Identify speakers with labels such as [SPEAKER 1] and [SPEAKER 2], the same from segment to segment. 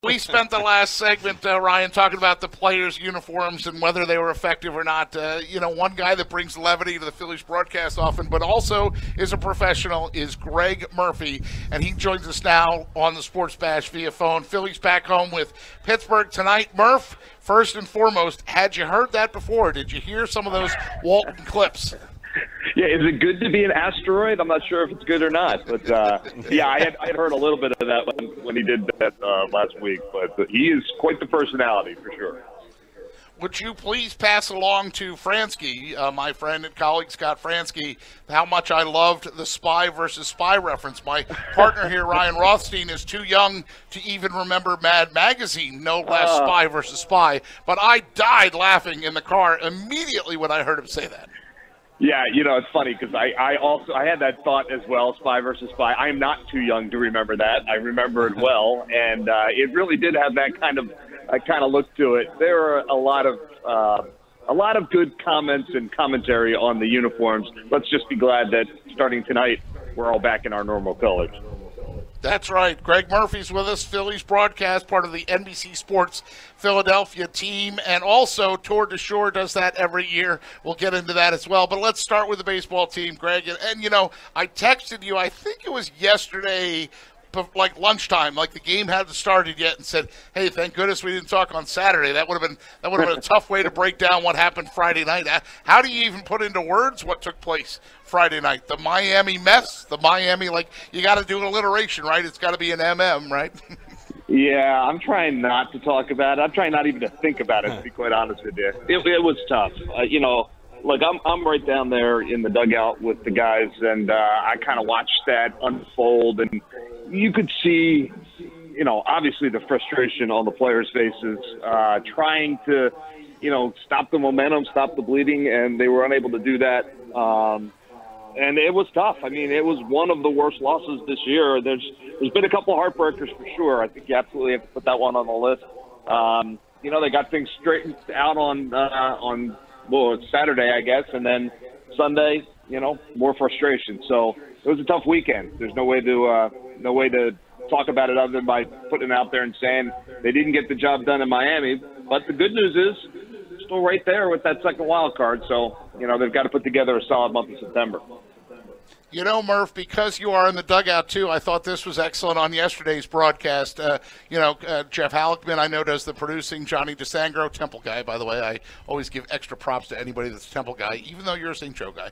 [SPEAKER 1] We spent the last segment, Ryan, talking about the players' uniforms and whether they were effective or not. One guy that brings levity to the Phillies broadcast often, but also is a professional, is Gregg Murphy, and he joins us now on the Sports Bash via phone. Phillies back home with Pittsburgh tonight. Murph, first and foremost, had you heard that before? Did you hear some of those Walton clips?
[SPEAKER 2] Yeah, is it good to be an asteroid? I'm not sure if it's good or not, but yeah, I had heard a little bit of that when he did that last week. But he is quite the personality for sure.
[SPEAKER 1] Would you please pass along to Fransky, my friend and colleague Scott Fransky, how much I loved the spy versus spy reference? My partner here, Ryan Rothstein, is too young to even remember Mad Magazine, no less spy versus spy. But I died laughing in the car immediately when I heard him say that.
[SPEAKER 2] Yeah, it's funny because I had that thought as well, spy versus spy. I'm not too young to remember that. I remember it well, and it really did have that kind of look to it. There were a lot of good comments and commentary on the uniforms. Let's just be glad that starting tonight we're all back in our normal colors.
[SPEAKER 1] That's right. Gregg Murphy's with us, Phillies broadcast, part of the NBC Sports Philadelphia team, and also Tour de Shore does that every year. We'll get into that as well. But let's start with the baseball team, Greg. And I texted you, I think it was yesterday, like lunchtime, like the game hadn't started yet, and said, "Hey, thank goodness we didn't talk on Saturday. That would have been a tough way to break down what happened Friday night." How do you even put into words what took place Friday night? The Miami mess, you got to do an alliteration, right? It's got to be an MM, right?
[SPEAKER 2] Yeah, I'm trying not to talk about it. I'm trying not even to think about it, to be quite honest with you. It was tough. Look, I'm right down there in the dugout with the guys, and I kind of watched that unfold, and you could see, obviously the frustration on the players' faces, trying to, stop the momentum, stop the bleeding, and they were unable to do that. And it was tough. I mean, it was one of the worst losses this year. There's been a couple heartbreakers for sure. I think you absolutely have to put that one on the list. They got things straightened out on it's Saturday, I guess, and then Sunday, more frustration. So it was a tough weekend. There's no way to talk about it other than by putting it out there and saying they didn't get the job done in Miami. But the good news is still right there with that second wild card. So, they've got to put together a solid month of September.
[SPEAKER 1] Murph, because you are in the dugout, too, I thought this was excellent on yesterday's broadcast. Jeff Halleckman, I know, does the producing. Johnny DeSangro, Temple guy, by the way. I always give extra props to anybody that's a Temple guy, even though you're a St. Joe guy.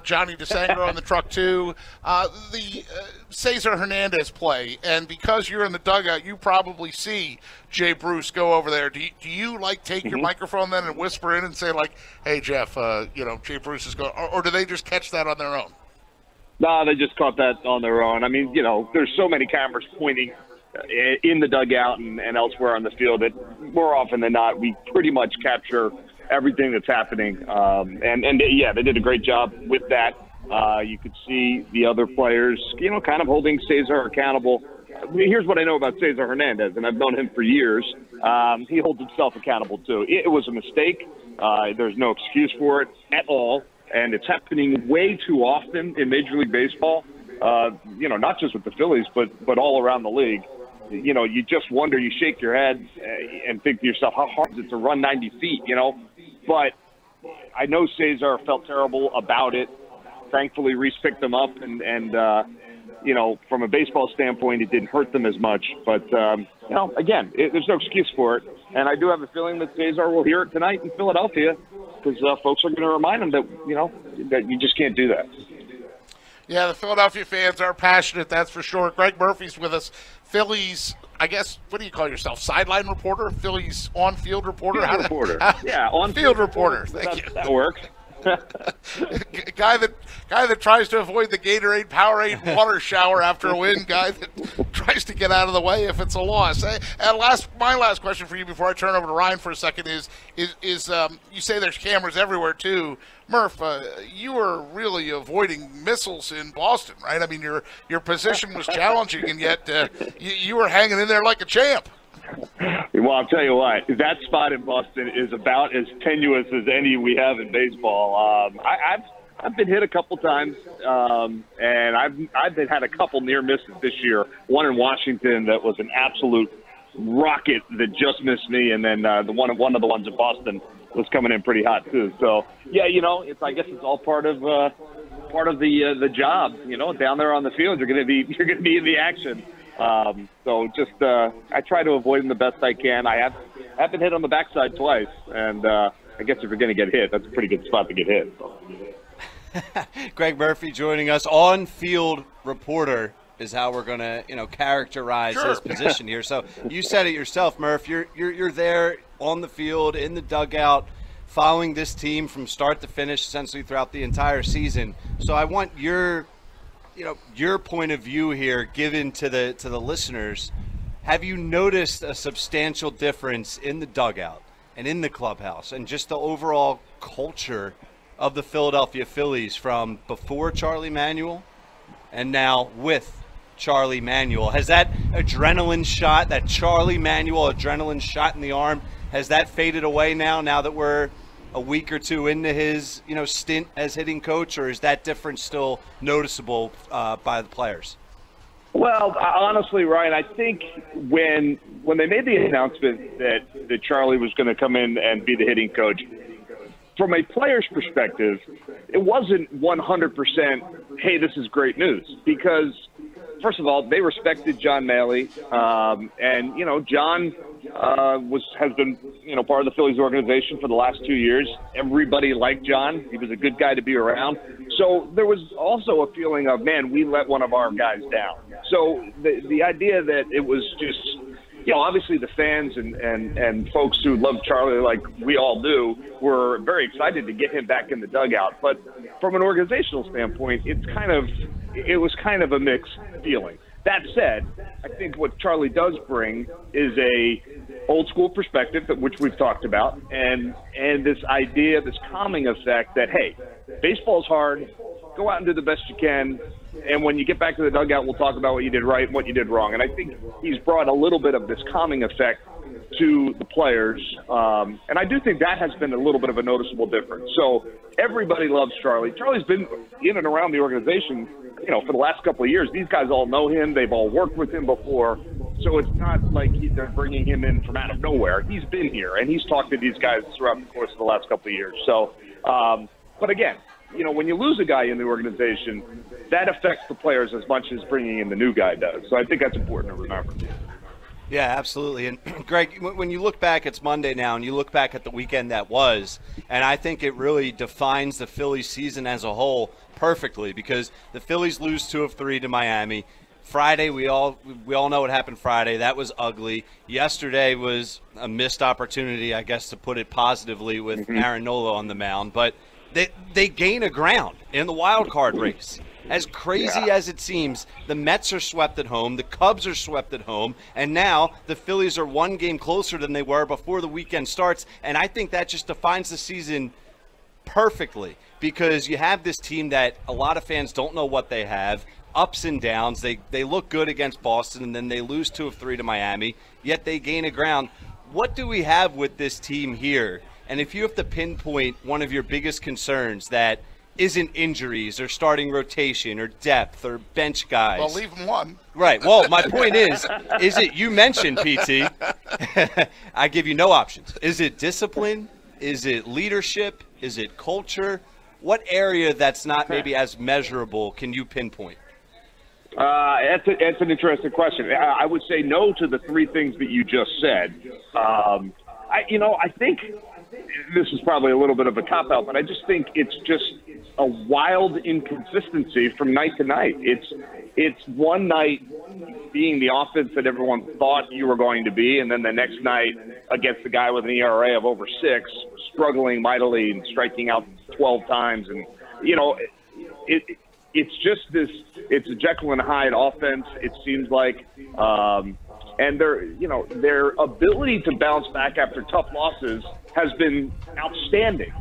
[SPEAKER 1] Johnny DeSangro on the truck, too. The Cesar Hernandez play, and because you're in the dugout, you probably see Jay Bruce go over there. Do you take your microphone then and whisper in and say, hey, Jeff, Jay Bruce is going, or do they just catch that on their own?
[SPEAKER 2] No, they just caught that on their own. I mean, there's so many cameras pointing in the dugout and elsewhere on the field that more often than not, we pretty much capture everything that's happening. Yeah, they did a great job with that. You could see the other players, kind of holding Cesar accountable. Here's what I know about Cesar Hernandez, and I've known him for years. He holds himself accountable, too. It was a mistake. There's no excuse for it at all. And it's happening way too often in Major League Baseball, not just with the Phillies, but all around the league. You just wonder, you shake your head and think to yourself, how hard is it to run 90 feet, But I know Cesar felt terrible about it. Thankfully, Reese picked them up, and from a baseball standpoint, it didn't hurt them as much. But, again, there's no excuse for it. And I do have a feeling that Cesar will hear it tonight in Philadelphia, because folks are going to remind him that, that you just can't do that.
[SPEAKER 1] Yeah, the Philadelphia fans are passionate, that's for sure. Gregg Murphy's with us. Phillies, I guess, what do you call yourself? Sideline reporter? Phillies on-field reporter?
[SPEAKER 2] Field reporter. Yeah,
[SPEAKER 1] on-field reporter. Thank you.
[SPEAKER 2] That works.
[SPEAKER 1] guy that tries to avoid the Gatorade, Powerade water shower after a win. Guy that tries to get out of the way if it's a loss. And my last question for you before I turn over to Ryan for a second is you say there's cameras everywhere too. Murph, you were really avoiding missiles in Boston, right? I mean, your position was challenging, and yet you were hanging in there like a champ.
[SPEAKER 2] Well, I'll tell you what, that spot in Boston is about as tenuous as any we have in baseball. I've been hit a couple times, and I've had a couple near misses this year. One in Washington that was an absolute rocket that just missed me, and then one of the ones in Boston was coming in pretty hot too. So yeah, I guess it's all part of the job. Down there on the field, you're going to be in the action. So just I try to avoid them the best I can. I have been hit on the backside twice, and I guess if you're going to get hit, that's a pretty good spot to get hit.
[SPEAKER 3] Gregg Murphy joining us, on-field reporter is how we're going to characterize his position here. So you said it yourself, Murph. You're there on the field, in the dugout, following this team from start to finish, essentially throughout the entire season. So I want your point of view here given to the listeners. Have you noticed a substantial difference in the dugout and in the clubhouse and just the overall culture of the Philadelphia Phillies from before Charlie Manuel and now with Charlie Manuel? Has that adrenaline shot, that Charlie Manuel adrenaline shot in the arm, has that faded away now that we're a week or two into his stint as hitting coach, or is that difference still noticeable by the players?
[SPEAKER 2] Well, honestly, Ryan, I think when they made the announcement that Charlie was going to come in and be the hitting coach, from a player's perspective, it wasn't 100%, hey, this is great news, because first of all, they respected John Maley, and John has been part of the Phillies organization for the last 2 years. Everybody liked John. He was a good guy to be around. So there was also a feeling of, man, we let one of our guys down. So the idea that it was just, obviously the fans and folks who love Charlie like we all do were very excited to get him back in the dugout. But from an organizational standpoint, it was kind of a mixed feeling. That said, I think what Charlie does bring is a old school perspective, which we've talked about, and this idea, this calming effect that, hey, baseball's hard, go out and do the best you can, and when you get back to the dugout, we'll talk about what you did right and what you did wrong. And I think he's brought a little bit of this calming effect to the players, and I do think that has been a little bit of a noticeable difference. So everybody loves Charlie. Charlie's been in and around the organization, for the last couple of years. These guys all know him. They've all worked with him before. So it's not like they're bringing him in from out of nowhere. He's been here, and he's talked to these guys throughout the course of the last couple of years. So, but again, when you lose a guy in the organization, that affects the players as much as bringing in the new guy does. So I think that's important to remember.
[SPEAKER 3] Yeah, absolutely. And Greg, when you look back, it's Monday now, and you look back at the weekend that was, and I think it really defines the Phillies season as a whole perfectly, because the Phillies lose 2 of 3 to Miami. Friday, we all know what happened Friday. That was ugly. Yesterday was a missed opportunity, I guess, to put it positively, with Aaron Nola on the mound. But they gain a ground in the wild card race. As crazy as it seems, the Mets are swept at home, the Cubs are swept at home, and now the Phillies are 1 game closer than they were before the weekend starts. And I think that just defines the season perfectly, because you have this team that a lot of fans don't know what they have, ups and downs. They look good against Boston, and then they lose 2 of 3 to Miami, yet they gain a ground. What do we have with this team here? And if you have to pinpoint one of your biggest concerns that isn't injuries or starting rotation or depth or bench guys.
[SPEAKER 1] Well, leave them one.
[SPEAKER 3] Right. Well, my point is it, you mentioned, PT, I give you no options. Is it discipline? Is it leadership? Is it culture? What area that's not maybe as measurable can you pinpoint?
[SPEAKER 2] That's an interesting question. I would say no to the 3 things that you just said. I think this is probably a little bit of a cop-out, but I just think it's just a wild inconsistency from night to night. It's one night being the offense that everyone thought you were going to be, and then the next night against the guy with an ERA of over 6, struggling mightily and striking out 12 times. And, it's just this – it's a Jekyll and Hyde offense, it seems like. And their ability to bounce back after tough losses has been outstanding.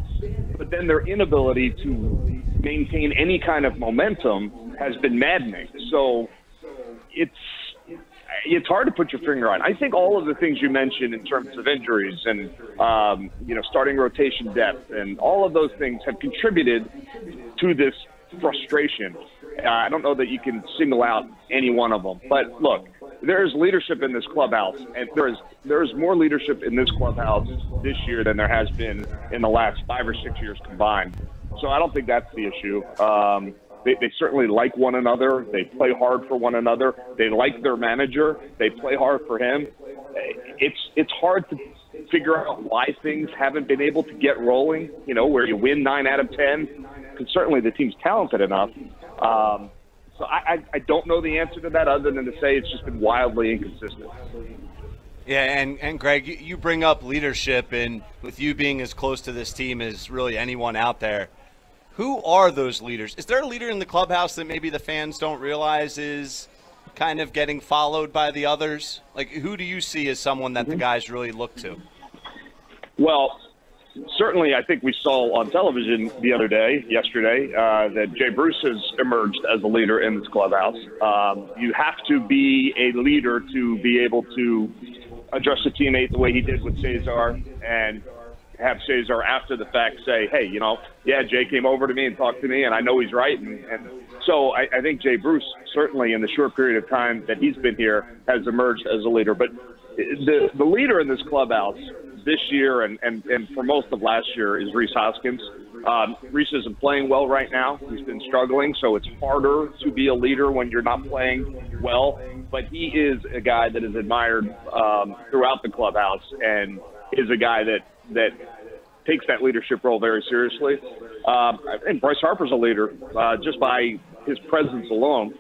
[SPEAKER 2] But then their inability to maintain any kind of momentum has been maddening. So it's hard to put your finger on. I think all of the things you mentioned in terms of injuries and starting rotation depth and all of those things have contributed to this frustration. I don't know that you can single out any one of them. But look, there is leadership in this clubhouse, and there is more leadership in this clubhouse this year than there has been in the last 5 or 6 years combined. So I don't think that's the issue. They certainly like one another. They play hard for one another. They like their manager. They play hard for him. It's hard to figure out why things haven't been able to get rolling, where you win 9 out of 10, because certainly the team's talented enough. So I don't know the answer to that other than to say it's just been wildly inconsistent.
[SPEAKER 3] Yeah, and Greg, you bring up leadership, and with you being as close to this team as really anyone out there, who are those leaders? Is there a leader in the clubhouse that maybe the fans don't realize is kind of getting followed by the others? Like, who do you see as someone that the guys really look to?
[SPEAKER 2] Well, certainly I think we saw on television yesterday, that Jay Bruce has emerged as a leader in this clubhouse. You have to be a leader to be able to address a teammate the way he did with Cesar, and have Cesar after the fact say, hey, Jay came over to me and talked to me, and I know he's right. And so I think Jay Bruce, certainly in the short period of time that he's been here, has emerged as a leader. But the leader in this clubhouse this year and for most of last year is Rhys Hoskins. Rhys isn't playing well right now. He's been struggling, so it's harder to be a leader when you're not playing well. But he is a guy that is admired throughout the clubhouse, and is a guy that takes that leadership role very seriously. And Bryce Harper's a leader just by his presence alone.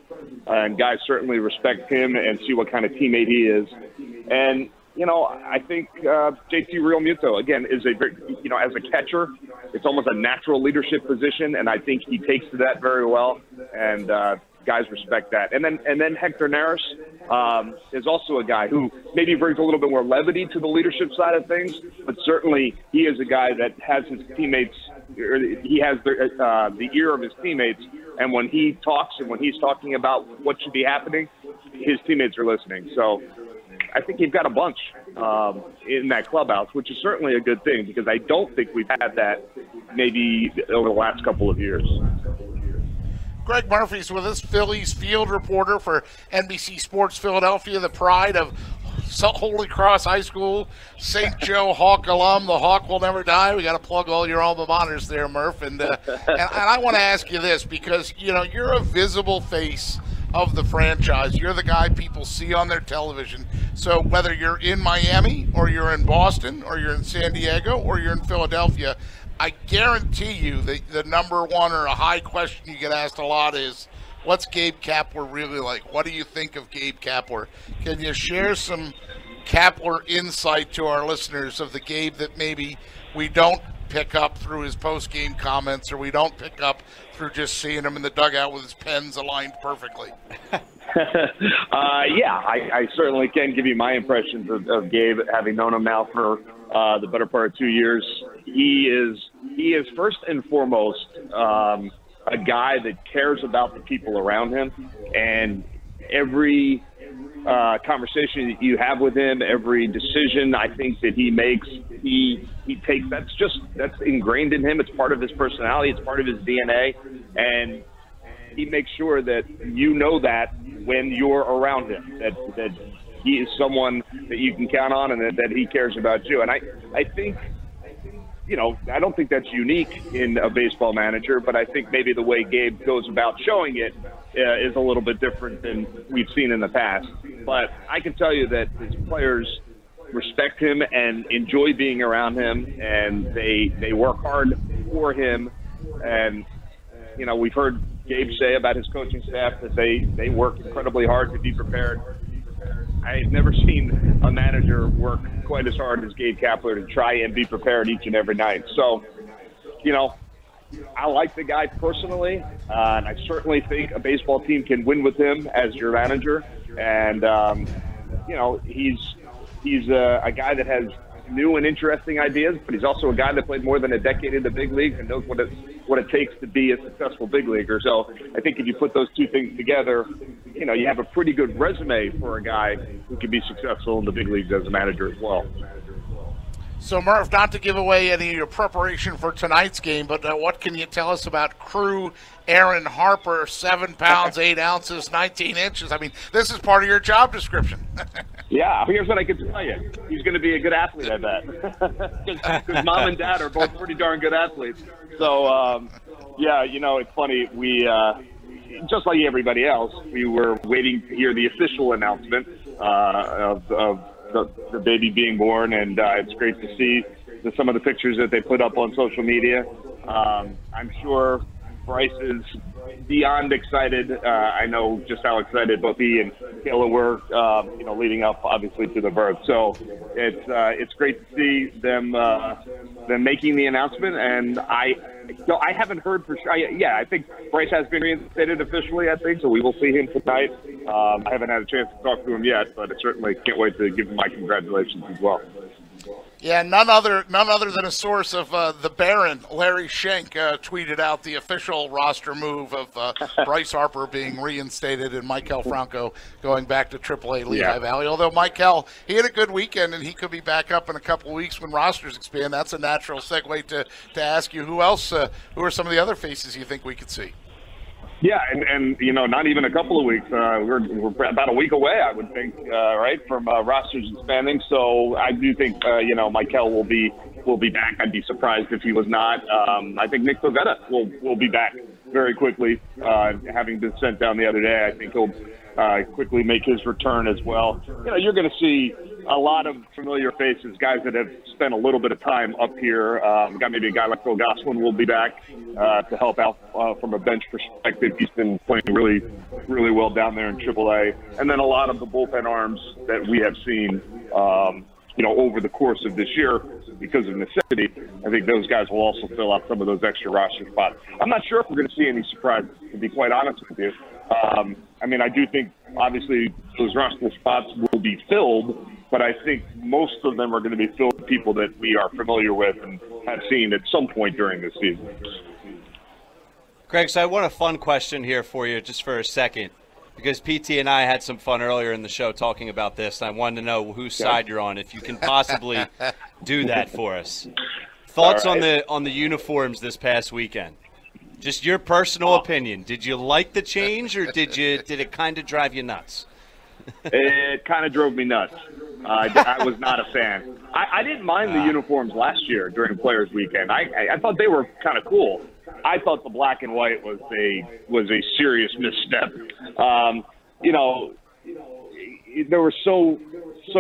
[SPEAKER 2] And guys certainly respect him and see what kind of teammate he is. And, I think JT Realmuto, again, is as a catcher, it's almost a natural leadership position, and I think he takes to that very well. And guys respect that. And then Hector Neris is also a guy who maybe brings a little bit more levity to the leadership side of things, but certainly he is a guy that has his teammates, or he has the ear of his teammates, and when he talks and when he's talking about what should be happening, his teammates are listening. So I think you've got a bunch in that clubhouse, which is certainly a good thing, because I don't think we've had that maybe over the last couple of years.
[SPEAKER 1] Gregg Murphy's with us, Phillies field reporter for NBC Sports Philadelphia, the pride of Holy Cross High School, St. Joe Hawk alum. The Hawk will never die. We got to plug all your alma maters there, Murph. And I want to ask you this, because you're a visible face of the franchise. You're the guy people see on their television. So whether you're in Miami or you're in Boston or you're in San Diego or you're in Philadelphia, I guarantee you the number one or a high question you get asked a lot is, what's Gabe Kapler really like? What do you think of Gabe Kapler? Can you share some Kapler insight to our listeners of the Gabe that maybe we don't pick up through his post-game comments, or we don't pick up through just seeing him in the dugout with his pens aligned perfectly?
[SPEAKER 2] I certainly can give you my impressions of Gabe, having known him now for the better part of 2 years. He is first and foremost a guy that cares about the people around him, and every conversation that you have with him, every decision I think that he makes, he takes. That's ingrained in him. It's part of his personality. It's part of his DNA, and he makes sure that that when you're around him, that he is someone that you can count on, and that he cares about you. And I think, I don't think that's unique in a baseball manager, but I think maybe the way Gabe goes about showing it is a little bit different than we've seen in the past. But I can tell you that his players respect him and enjoy being around him, and they work hard for him. And, we've heard Gabe say about his coaching staff that they work incredibly hard to be prepared. I've never seen a manager work quite as hard as Gabe Kapler to try and be prepared each and every night. So, I like the guy personally, and I certainly think a baseball team can win with him as your manager. And, he's a guy that has new and interesting ideas, but he's also a guy that played more than a decade in the big leagues and knows what it takes to be a successful big leaguer. So I think if you put those two things together, you have a pretty good resume for a guy who can be successful in the big leagues as a manager as well.
[SPEAKER 1] So, Murph, not to give away any of your preparation for tonight's game, but what can you tell us about crew Aaron Harper, 7 pounds, 8 ounces, 19 inches? I mean, this is part of your job description.
[SPEAKER 2] Yeah, here's what I can tell you. He's going to be a good athlete, I bet. Because mom and dad are both pretty darn good athletes. So, yeah, it's funny. We, just like everybody else, we were waiting to hear the official announcement of the baby being born, and it's great to see some of the pictures that they put up on social media. I'm sure Bryce is beyond excited. I know just how excited both he and Kayla were, leading up obviously to the birth. So it's great to see them making the announcement. And I haven't heard for sure. I think Bryce has been reinstated officially, I think, so we will see him tonight. I haven't had a chance to talk to him yet, but I certainly can't wait to give him my congratulations as well.
[SPEAKER 1] Yeah, none other than a source of the Baron, Larry Schenk, tweeted out the official roster move of Bryce Harper being reinstated and Michael Franco going back to AAA Lehigh Valley. Although Michael, he had a good weekend and he could be back up in a couple of weeks when rosters expand. That's a natural segue to ask you who else, who are some of the other faces you think we could see?
[SPEAKER 2] Yeah, and not even a couple of weeks. We're about a week away, I would think, right, from rosters expanding. So I do think, Michael will be back. I'd be surprised if he was not. I think Nick Pivetta will be back very quickly, having been sent down the other day. I think he'll quickly make his return as well. You're going to see a lot of familiar faces, guys that have spent a little bit of time up here. Maybe a guy like Phil Gosselin will be back to help out from a bench perspective. He's been playing really, really well down there in AAA. And then a lot of the bullpen arms that we have seen, over the course of this year because of necessity. I think those guys will also fill out some of those extra roster spots. I'm not sure if we're going to see any surprises, to be quite honest with you. I do think, obviously, those roster spots will be filled, but I think most of them are going to be filled with people that we are familiar with and have seen at some point during this season.
[SPEAKER 3] Greg, so I want a fun question here for you just for a second, because PT and I had some fun earlier in the show talking about this, and I wanted to know whose side you're on, if you can possibly do that for us. Thoughts on the uniforms this past weekend? Just your personal opinion. Did you like the change, or did it kind of drive you nuts?
[SPEAKER 2] It kind of drove me nuts. I was not a fan. I didn't mind the uniforms last year during Players Weekend. I thought they were kind of cool. I thought the black and white was a serious misstep. There was so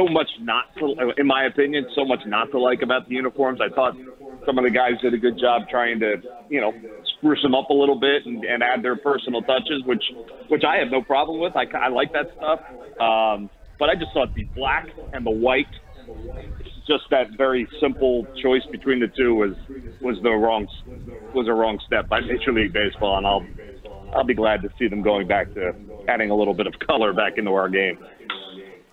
[SPEAKER 2] much not to, in my opinion, so much not to like about the uniforms. I thought some of the guys did a good job trying to, spruce them up a little bit and add their personal touches, which I have no problem with. I like that stuff. But I just thought the black and the white, just that very simple choice between the two was a wrong step by Major League Baseball, and I'll be glad to see them going back to adding a little bit of color back into our game.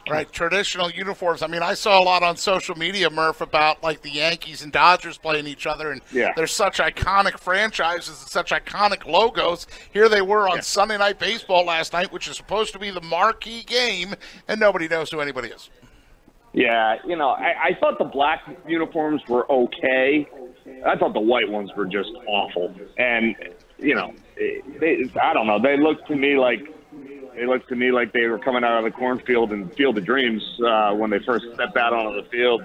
[SPEAKER 1] Right, traditional uniforms. I saw a lot on social media, Murph, about like the Yankees and Dodgers playing each other, and they're such iconic franchises and such iconic logos. Here they were on Sunday Night Baseball last night, which is supposed to be the marquee game, and nobody knows who anybody is. Yeah,
[SPEAKER 2] I thought the black uniforms were okay. I thought the white ones were just awful, and I don't know. They looked to me like they were coming out of the cornfield and Field of Dreams when they first stepped out onto the field.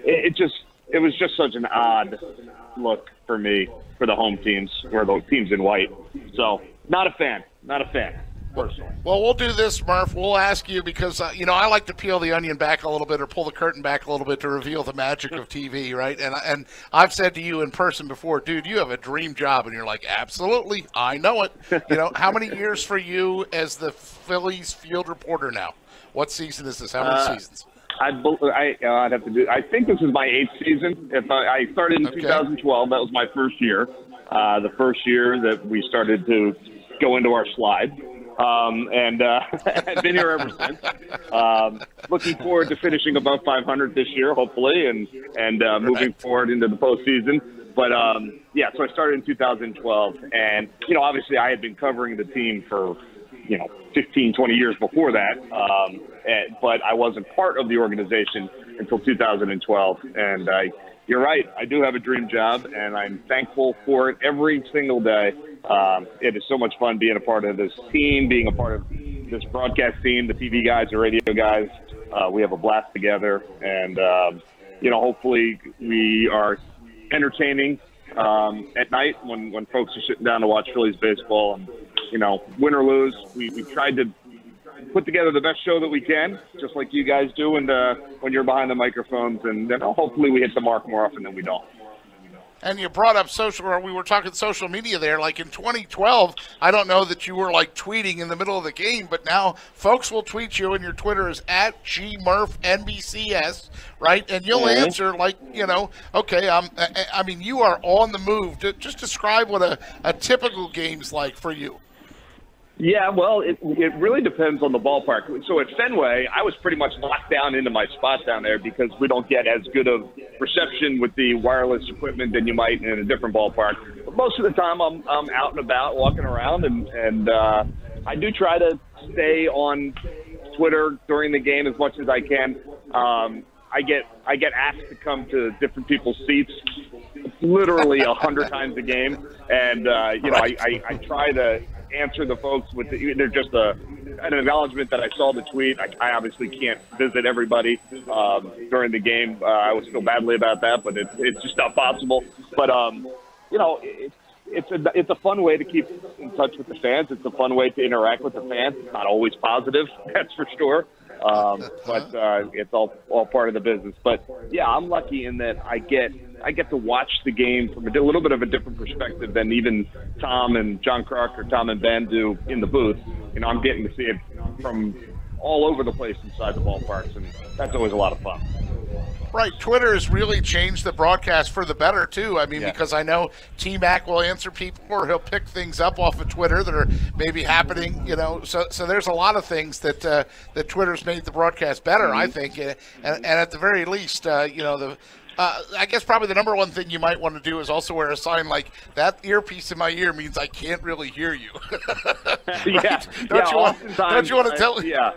[SPEAKER 2] It was just such an odd look for me, for the home teams, or the teams in white. So not a fan. Personally.
[SPEAKER 1] Well, we'll do this, Murph. We'll ask you because, I like to peel the onion back a little bit or pull the curtain back a little bit to reveal the magic of TV, right? And I've said to you in person before, dude, you have a dream job. And you're like, absolutely, I know it. How many years for you as the Phillies field reporter now? What season is this? How many seasons?
[SPEAKER 2] I'd have to do. I think this is my 8th season. If I started in 2012, that was my first year. The first year that we started to go into our slide. And I've been here ever since. Looking forward to finishing above 500 this year, hopefully, and moving forward into the postseason. But, so I started in 2012. And, obviously I had been covering the team for, 15, 20 years before that. But I wasn't part of the organization until 2012. And you're right, I do have a dream job, and I'm thankful for it every single day. It is so much fun being a part of this team, being a part of this broadcast team, the TV guys, the radio guys. We have a blast together, and hopefully we are entertaining at night when folks are sitting down to watch Phillies baseball. And win or lose, we tried to put together the best show that we can, just like you guys do, and when you're behind the microphones, and then hopefully we hit the mark more often than we don't.
[SPEAKER 1] And you brought up we were talking social media there. Like in 2012, I don't know that you were like tweeting in the middle of the game, but now folks will tweet you, and your Twitter is at @GMurphNBCS, right? And you'll answer like, okay, I mean, you are on the move. Just describe what a typical game's like for you.
[SPEAKER 2] Yeah, well, it really depends on the ballpark. So at Fenway, I was pretty much locked down into my spot down there because we don't get as good of reception with the wireless equipment than you might in a different ballpark. But most of the time, I'm out and about, walking around, and I do try to stay on Twitter during the game as much as I can. I get asked to come to different people's seats literally 100 times a game, and I try to answer the folks with they're just an acknowledgement that I saw the tweet. I obviously can't visit everybody during the game. I always feel badly about that, but it's just not possible. But it's a fun way to keep in touch with the fans. It's a fun way to interact with the fans. It's not always positive, that's for sure. But it's all part of the business. But yeah, I'm lucky in that I get to watch the game from a little bit of a different perspective than even Tom and John Kruk or Tom and Ben do in the booth. I'm getting to see it from all over the place inside the ballparks, and that's always a lot of fun.
[SPEAKER 1] Right. Twitter has really changed the broadcast for the better, too. I mean, because I know T-Mac will answer people, or he'll pick things up off of Twitter that are maybe happening, So there's a lot of things that Twitter's made the broadcast better, I think. And at the very least, I guess probably the number one thing you might want to do is also wear a sign like, that earpiece in my ear means I can't really hear you. Right?
[SPEAKER 2] Yeah.
[SPEAKER 1] Don't you want to tell?
[SPEAKER 2] Yeah.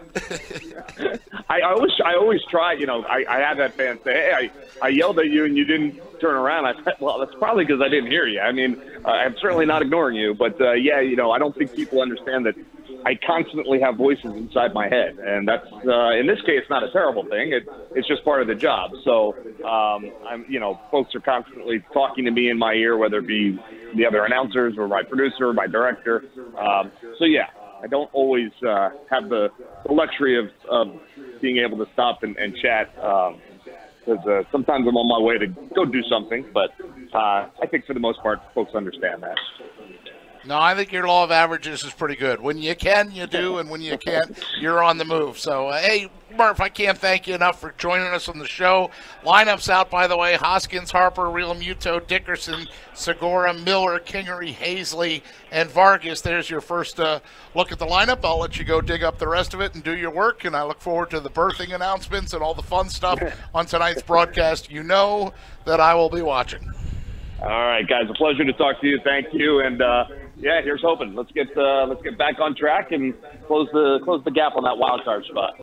[SPEAKER 2] I always try. I had that fan say, "Hey, I yelled at you and you didn't turn around." I said, "Well, that's probably because I didn't hear you. I mean, I'm certainly not ignoring you, but I don't think people understand that I constantly have voices inside my head, and that's in this case not a terrible thing. It's just part of the job. So folks are constantly talking to me in my ear, whether it be the other announcers or my producer or my director. I don't always have the luxury of being able to stop and chat because sometimes I'm on my way to go do something. But I think for the most part, folks understand that.
[SPEAKER 1] No, I think your law of averages is pretty good. When you can, you do, and when you can't, you're on the move. So, hey, Murph, I can't thank you enough for joining us on the show. Lineups out, by the way: Hoskins, Harper, Realmuto, Dickerson, Segura, Miller, Kingery, Hazley, and Vargas. There's your first look at the lineup. I'll let you go dig up the rest of it and do your work, and I look forward to the birthing announcements and all the fun stuff on tonight's broadcast. You know that I will be watching.
[SPEAKER 2] All right, guys, a pleasure to talk to you. Thank you, and here's hoping. Let's get back on track and close the gap on that wild card spot.